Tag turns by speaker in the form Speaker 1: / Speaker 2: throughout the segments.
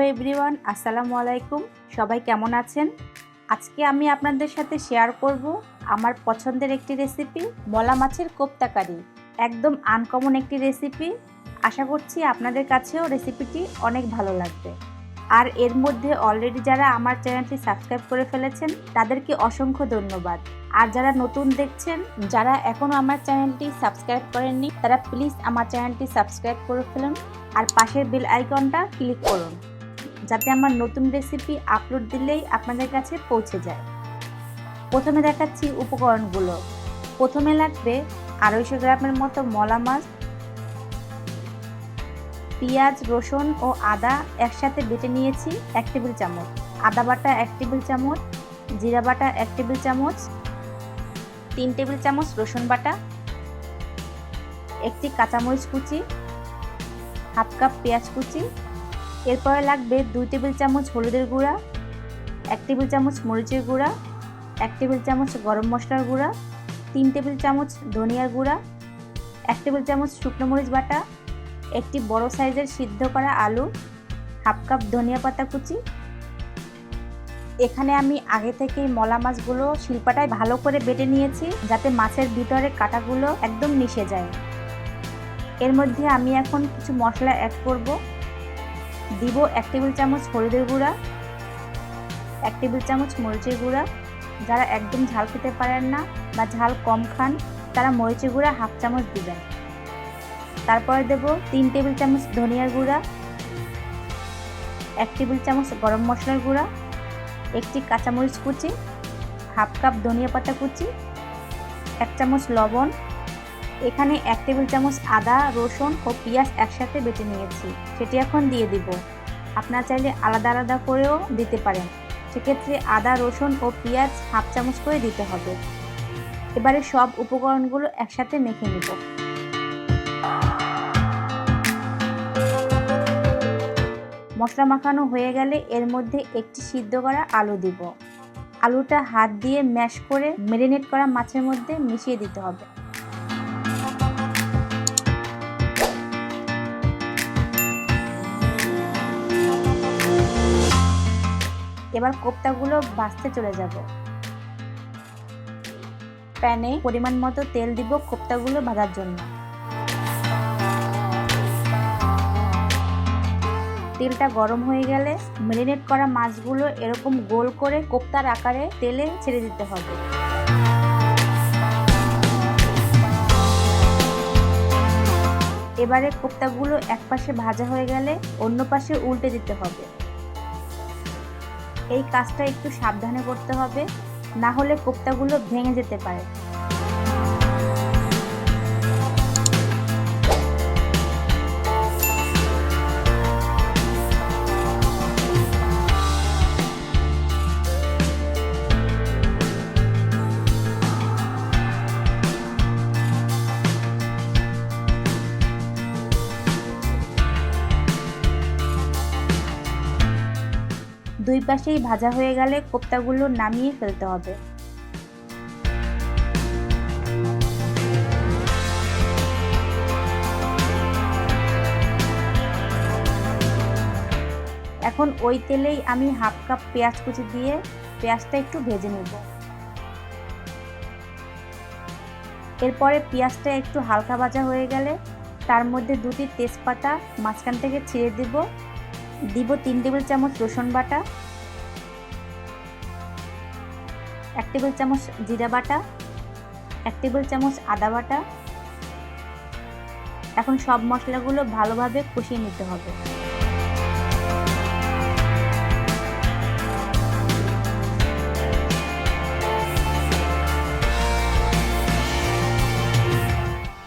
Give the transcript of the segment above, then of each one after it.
Speaker 1: Hello everyone, আসসালামু আলাইকুম। সবাই কেমন আছেন? আজকে আমি আপনাদের সাথে শেয়ার করব আমার পছন্দের একটি রেসিপি, মলা মাছের কোপ্তা কারি। একদম আনকমন একটি রেসিপি। আশা করছি আপনাদের কাছেও রেসিপিটি অনেক ভালো লাগবে। আর এর মধ্যে অলরেডি যারা আমার চ্যানেলটি সাবস্ক্রাইব করে ফেলেছেন তাদেরকে অসংখ্য ধন্যবাদ। আর যারা নতুন দেখছেন, যারা এখনও আমার চ্যানেলটি সাবস্ক্রাইব করেননি, তারা প্লিজ আমার চ্যানেলটি সাবস্ক্রাইব করে ফেলুন আর পাশের বেল আইকনটা ক্লিক করুন, যাতে আমার নতুন রেসিপি আপলোড দিলেই আপনাদের কাছে পৌঁছে যায়। প্রথমে দেখাচ্ছি উপকরণগুলো। প্রথমে লাগবে 250 গ্রামের মতো মলা মাছ, পেঁয়াজ, রসুন ও আদা একসাথে বেটে নিয়েছি 1 টেবিল চামচ, আদা বাটা 1 টেবিল চামচ, জিরা বাটা 1 টেবিল চামচ, 3 টেবিল চামচ রসুন বাটা, একটি কাঁচামরিচ কুচি, হাফ কাপ পেঁয়াজ কুচি। এরপরে লাগবে 2 টেবিল চামচ হলুদের গুঁড়া, 1 টেবিল চামচ মরিচের গুঁড়া, 1 টেবিল চামচ গরম মশলার গুঁড়া, 3 টেবিল চামচ ধনিয়ার গুঁড়া, 1 টেবিল চামচ শুকনো মরিচ বাটা, একটি বড় সাইজের সিদ্ধ করা আলু, হাফ কাপ ধনিয়া পাতা কুচি। এখানে আমি আগে থেকেই মলা মাছগুলো শিলপাটায় ভালো করে বেটে নিয়েছি, যাতে মাছের ভিতরে কাঁটাগুলো একদম মিশে যায়। এর মধ্যে আমি এখন কিছু মশলা অ্যাড করব। দিব 1 টেবিল চামচ হলুদের গুঁড়া, 1 টেবিল চামচ মরিচের গুঁড়া। যারা একদম ঝাল খেতে পারেন না বা ঝাল কম খান, তারা মরিচের গুঁড়া হাফ চামচ দিবেন। তারপরে দেব 3 টেবিল চামচ ধনিয়ার গুঁড়া, 1 টেবিল চামচ গরম মশলার গুঁড়া, একটি কাঁচামরিচ কুচি, হাফ কাপ ধনিয়া পাতা কুচি, 1 চামচ লবণ। এখানে 1 টেবিল চামচ আদা, রসুন ও পেঁয়াজ একসাথে বেটে নিয়েছি, সেটি এখন দিয়ে দিব। আপনারা চাইলে আলাদা আলাদা করেও দিতে পারেন, সেক্ষেত্রে আদা, রসুন ও পেঁয়াজ হাফ চামচ করে দিতে হবে। এবারে সব উপকরণগুলো একসাথে মেখে নিব। মশলা মাখানো হয়ে গেলে এর মধ্যে একটি সিদ্ধ করা আলু দিব। আলুটা হাত দিয়ে ম্যাশ করে ম্যারিনেট করা মাছের মধ্যে মিশিয়ে দিতে হবে। এবার কোপ্তাগুলো ভাজতে চলে যাব। প্যানে পরিমাণ মতো তেল দিব কোপ্তাগুলো ভাজার জন্য। তেলটা গরম হয়ে গেলে ম্যারিনেট করা মাছগুলো এরকম গোল করে কোপ্তার আকারে তেলে ছেড়ে দিতে হবে। এবারে কোপ্তাগুলো এক পাশে ভাজা হয়ে গেলে অন্য পাশে উল্টে দিতে হবে। এই কাজটা একটু সাবধানে করতে হবে, না হলে কোপ্তাগুলো ভেঙে যেতে পারে। দুই পাশেই ভাজা হয়ে গেলে কোপ্তাগুলো নামিয়ে ফেলতে হবে। এখন ওই তেলেই আমি হাফ কাপ পেঁয়াজ কুচি দিয়ে পেঁয়াজটা একটু ভেজে নেব। এরপরে পেঁয়াজটা একটু হালকা ভাজা হয়ে গেলে তার মধ্যে 2টি তেজপাতা মাঝখান থেকে ছিঁড়ে দিব। 3 টেবিল চামচ রসুন বাটা, 1 টেবিল চামচ জিরা বাটা, 1 টেবিল চামচ আদা বাটা। এখন সব মশলাগুলো ভালোভাবে কষিয়ে নিতে হবে।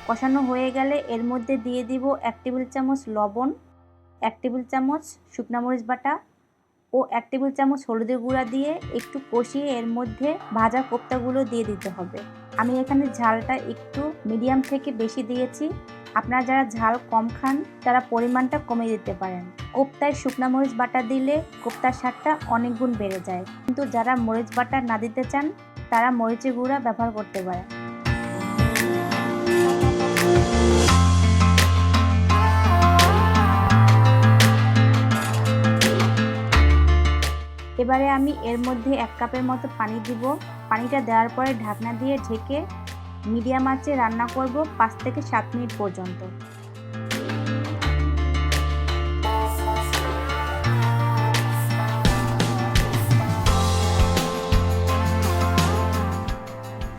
Speaker 1: কষানো হয়ে গেলে এর মধ্যে দিয়ে দিব 1 টেবিল চামচ লবণ, 1 টেবিল চামচ শুকনো মরিচ বাটা ও 1 টেবিল চামচ হলুদের গুঁড়া দিয়ে একটু কষিয়ে এর মধ্যে ভাজা কোপ্তাগুলো দিয়ে দিতে হবে। আমি এখানে ঝালটা একটু মিডিয়াম থেকে বেশি দিয়েছি। আপনারা যারা ঝাল কম খান তারা পরিমাণটা কমিয়ে দিতে পারেন। কোপ্তায় শুকনো মরিচ বাটা দিলে কোপ্তার স্বাদটা অনেক গুণ বেড়ে যায়, কিন্তু যারা মরিচ বাটা না দিতে চান তারা মরিচের গুঁড়া ব্যবহার করতে পারেন। এবারে আমি এর মধ্যে 1 কাপের মতো পানি দিব। পানিটা দেওয়ার পরে ঢাকনা দিয়ে ঢেকে মিডিয়াম আঁচে রান্না করব 5 থেকে 7 মিনিট পর্যন্ত।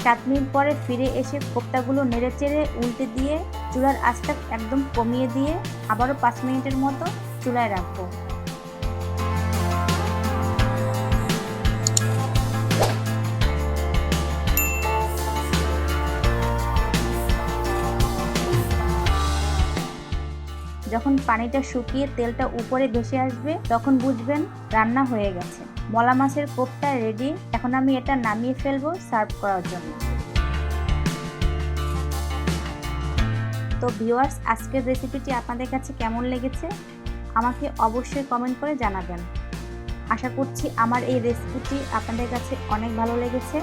Speaker 1: সাত মিনিট পরে ফিরে এসে কোপ্তাগুলো নেড়েচেড়ে উল্টে দিয়ে চুলার আঁচটা একদম কমিয়ে দিয়ে আবারও 5 মিনিটের মতো চুলায় রাখবো। যখন পানিটা শুকিয়ে তেলটা উপরে ভেসে আসবে তখন বুঝবেন রান্না হয়ে গেছে। মলা মাছের কোপ্তা রেডি। এখন আমি এটা নামিয়ে ফেলবো সার্ভ করার জন্য। তো ভিউয়ার্স, আজকের রেসিপিটি আপনাদের কাছে কেমন লেগেছে আমাকে অবশ্যই কমেন্ট করে জানাবেন। আশা করছি আমার এই রেসিপিটি আপনাদের কাছে অনেক ভালো লেগেছে।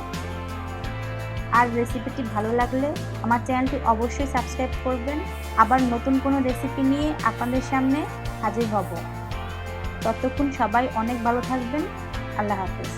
Speaker 1: আর রেসিপিটি ভালো লাগলে আমার চ্যানেলটি অবশ্যই সাবস্ক্রাইব করবেন। আবার নতুন কোনো রেসিপি নিয়ে আপনাদের সামনে হাজির হব। ততক্ষণ সবাই অনেক ভালো থাকবেন। আল্লাহ হাফেজ।